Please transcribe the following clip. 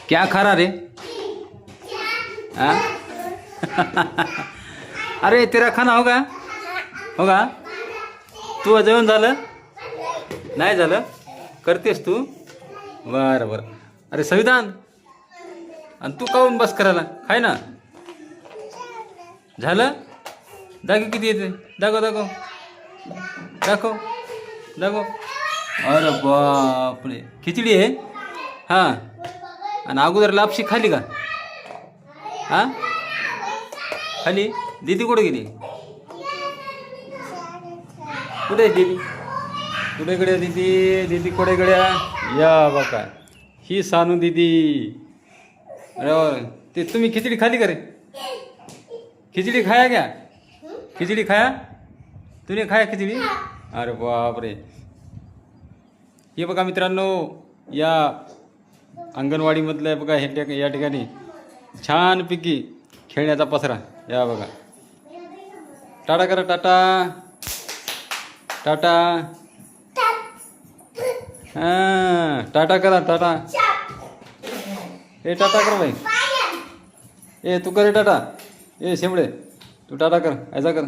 क्या खा रहा रे? हाँ? अरे तेरा खाना होगा होगा. तू जेवण झालं नाही झालं करतेस तू. बरं बरं. अरे संविधान आणि तू काऊन बस करायला खाय ना. झालं दाखव किती येते. दाखव दाखव दाखव दाखव. अरे बापरे खिचडी आहे. हां आणि अगोदर लापशी खाली का? हां खाली. दीदी कुठे गेली? कुठे आहे दीदी? कुठे इकडे दीदी? दीदी कुठे इकडे? या बघा ही सानू दीदी. अरे ते तुम्ही खिचडी खाली का रे? खिचडी खाया क्या? खिचडी खाया? तुम्ही खाया खिचडी? अरे बापरे. हे बघा मित्रांनो या अंगणवाडीमधलं आहे बघा. हे या ठिकाणी छानपैकी खेळण्याचा पसरा. या बघा. टाटा करा टाटा टाटा. हां टाटा करा टाटा. ए टाटा कर भाई. ए तू करे टाटा. ए शेंबडे तू टाटा कर. ऐसा कर.